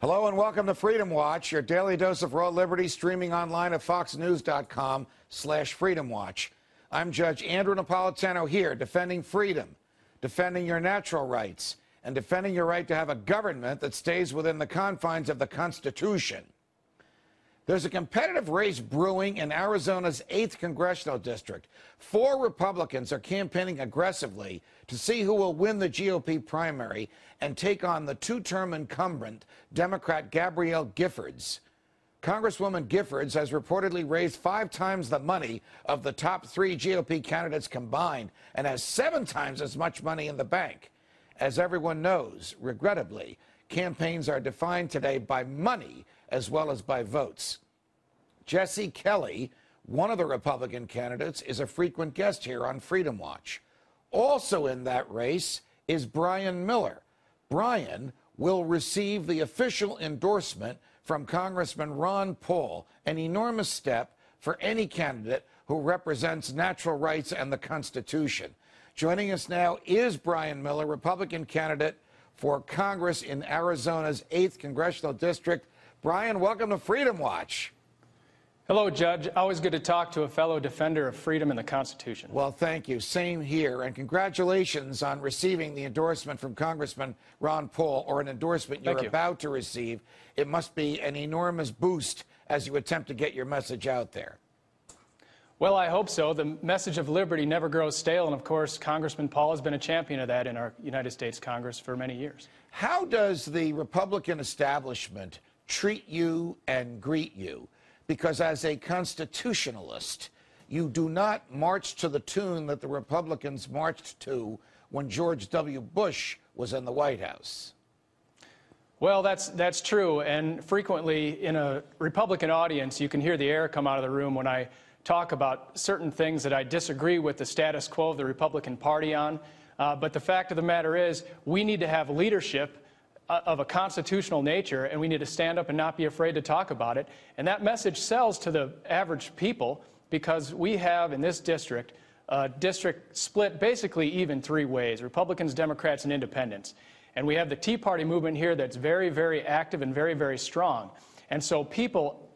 Hello and welcome to Freedom Watch, your daily dose of raw liberty, streaming online at foxnews.com/freedomwatch. I'm Judge Andrew Napolitano here, defending freedom, defending your natural rights, and defending your right to have a government that stays within the confines of the Constitution. There's a competitive race brewing in Arizona's 8th congressional district. 4 Republicans are campaigning aggressively to see who will win the GOP primary and take on the 2-term incumbent Democrat Gabrielle Giffords. Congresswoman Giffords has reportedly raised 5 times the money of the top 3 GOP candidates combined and has 7 times as much money in the bank. As everyone knows, regrettably, campaigns are defined today by money as well as by votes. Jesse Kelly, one of the Republican candidates, is a frequent guest here on Freedom Watch. Also in that race is Brian Miller. Brian will receive the official endorsement from Congressman Ron Paul, an enormous step for any candidate who represents natural rights and the Constitution. Joining us now is Brian Miller, Republican candidate for Congress in Arizona's 8th congressional district. Brian, welcome to Freedom Watch. Hello, Judge. Always good to talk to a fellow defender of freedom and the Constitution. Well, thank you. Same here. And congratulations on receiving the endorsement from Congressman Ron Paul, or an endorsement you're about to receive. It must be an enormous boost as you attempt to get your message out there. Well, I hope so. The message of liberty never grows stale. And, of course, Congressman Paul has been a champion of that in our United States Congress for many years. How does the Republican establishment treat you and greet you? Because as a constitutionalist, you do not march to the tune that the Republicans marched to when George W. Bush was in the White House. Well, that's true. And frequently in a Republican audience, you can hear the air come out of the room when I talk about certain things that I disagree with the status quo of the Republican Party on. But the fact of the matter is, we need to have leadership of a constitutional nature, and we need to stand up and not be afraid to talk about it. And that message sells to the average people because we have in this district a district split basically even 3 ways: Republicans, Democrats, and Independents. And we have the Tea Party movement here that's very, very active and very, very strong. And so people,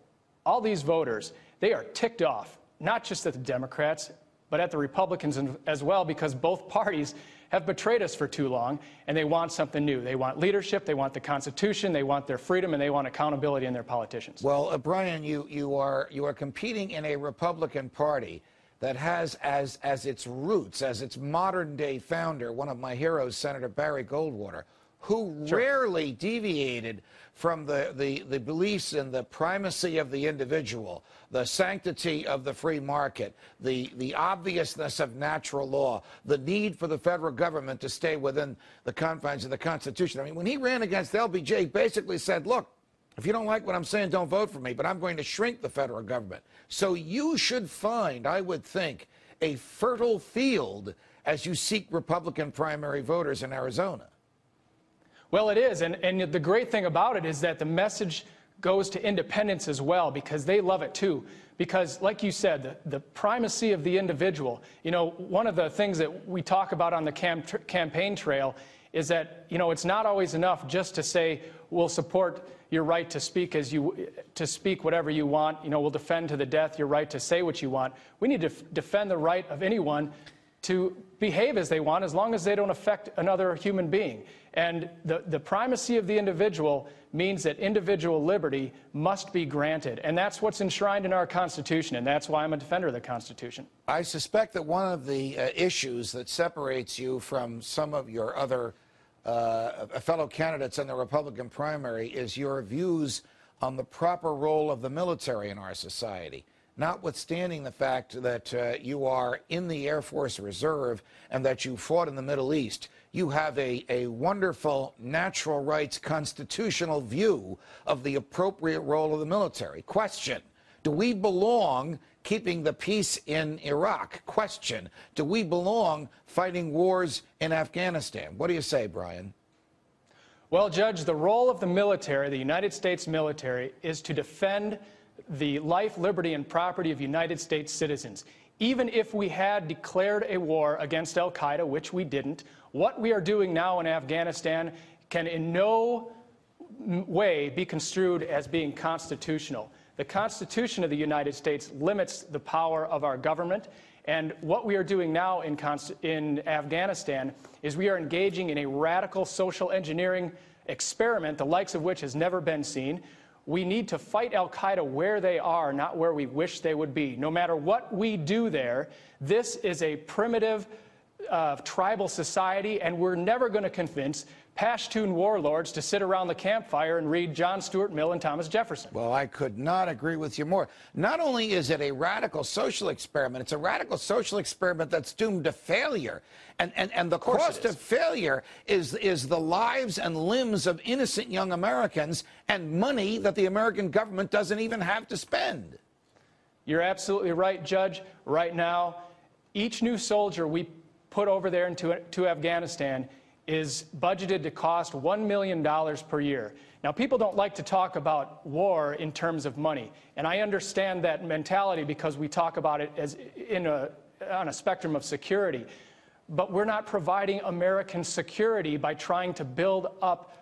all these voters, they are ticked off, not just at the Democrats, but at the Republicans as well, because both parties have betrayed us for too long, and they want something new. They want leadership, they want the Constitution, they want their freedom, and they want accountability in their politicians. Well, Brian, you are competing in a Republican Party that has as its roots, as its modern-day founder, one of my heroes, Senator Barry Goldwater, who rarely deviated from the beliefs in the primacy of the individual, the sanctity of the free market, the obviousness of natural law, the need for the federal government to stay within the confines of the Constitution. I mean, when he ran against LBJ, he basically said, look, if you don't like what I'm saying, don't vote for me, but I'm going to shrink the federal government. So you should find, I would think, a fertile field as you seek Republican primary voters in Arizona. Well, it is, and the great thing about it is that the message goes to independents as well, because they love it too. Because, like you said, the primacy of the individual, you know, one of the things that we talk about on the campaign trail is that, you know, it's not always enough just to say, we'll support your right to speak to speak whatever you want, you know, we'll defend to the death your right to say what you want. We need to defend the right of anyone to behave as they want, as long as they don't affect another human being. And the primacy of the individual means that individual liberty must be granted. And that's what's enshrined in our Constitution, and that's why I'm a defender of the Constitution. I suspect that one of the issues that separates you from some of your other fellow candidates in the Republican primary is your views on the proper role of the military in our society. Notwithstanding the fact that you are in the Air Force Reserve and that you fought in the Middle East, you have a wonderful natural rights constitutional view of the appropriate role of the military. Question: do we belong keeping the peace in Iraq? Question: do we belong fighting wars in Afghanistan? What do you say, Brian? Well, Judge, the role of the military, the United States military, is to defend the life, liberty, and property of United States citizens. Even if we had declared a war against al-Qaeda, which we didn't, what we are doing now in Afghanistan can in no way be construed as being constitutional. The Constitution of the United States limits the power of our government, and what we are doing now in Afghanistan is we are engaging in a radical social engineering experiment, the likes of which has never been seen. We need to fight al-Qaeda where they are, not where we wish they would be. No matter what we do there, this is a primitive tribal society, and we're never going to convince Pashtun warlords to sit around the campfire and read John Stuart Mill and Thomas Jefferson. Well, I could not agree with you more. Not only is it a radical social experiment, it's a radical social experiment that's doomed to failure. And the cost of failure is the lives and limbs of innocent young Americans and money that the American government doesn't even have to spend. You're absolutely right, Judge. Right now, each new soldier we put over there to Afghanistan is budgeted to cost $1 million per year. Now, people don't like to talk about war in terms of money, and I understand that mentality because we talk about it as on a spectrum of security. But we're not providing American security by trying to build up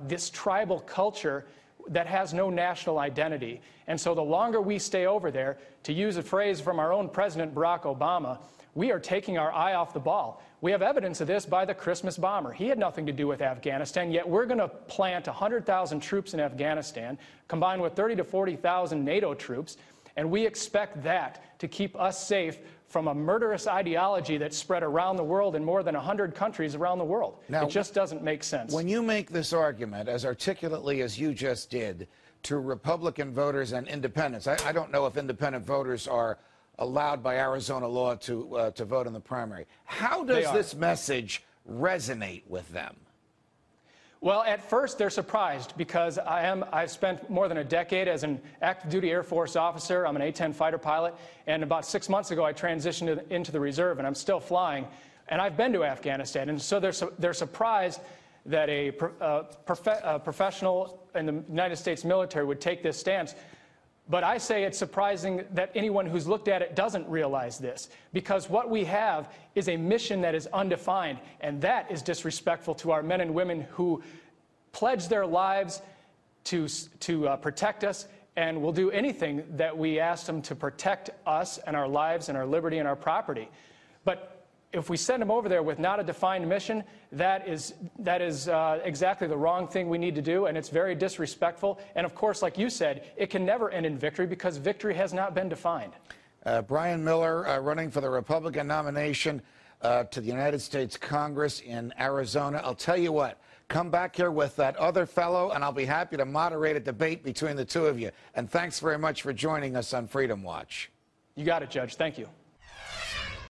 this tribal culture that has no national identity. And so the longer we stay over there, to use a phrase from our own President Barack Obama, we are taking our eye off the ball. We have evidence of this by the Christmas bomber. He had nothing to do with Afghanistan, yet we're going to plant 100,000 troops in Afghanistan, combined with 30,000 to 40,000 NATO troops, and we expect that to keep us safe from a murderous ideology that's spread around the world in more than 100 countries around the world. Now, it just doesn't make sense. When you make this argument, as articulately as you just did, to Republican voters and independents, I don't know if independent voters are allowed by Arizona law to vote in the primary. How does this message resonate with them? Well, at first they're surprised because I've spent more than a decade as an active duty Air Force officer. I'm an A-10 fighter pilot, and about 6 months ago I transitioned into the reserve, and I'm still flying. And I've been to Afghanistan, and so they're surprised that a professional in the United States military would take this stance. But I say it's surprising that anyone who's looked at it doesn't realize this, because what we have is a mission that is undefined, and that is disrespectful to our men and women who pledge their lives to protect us and will do anything that we ask them to protect us and our lives and our liberty and our property. But if we send them over there with not a defined mission, that is exactly the wrong thing we need to do, and it's very disrespectful. And of course, like you said, it can never end in victory because victory has not been defined. Brian Miller running for the Republican nomination to the United States Congress in Arizona. I'll tell you what, come back here with that other fellow, and I'll be happy to moderate a debate between the two of you. And thanks very much for joining us on Freedom Watch. You got it, Judge. Thank you.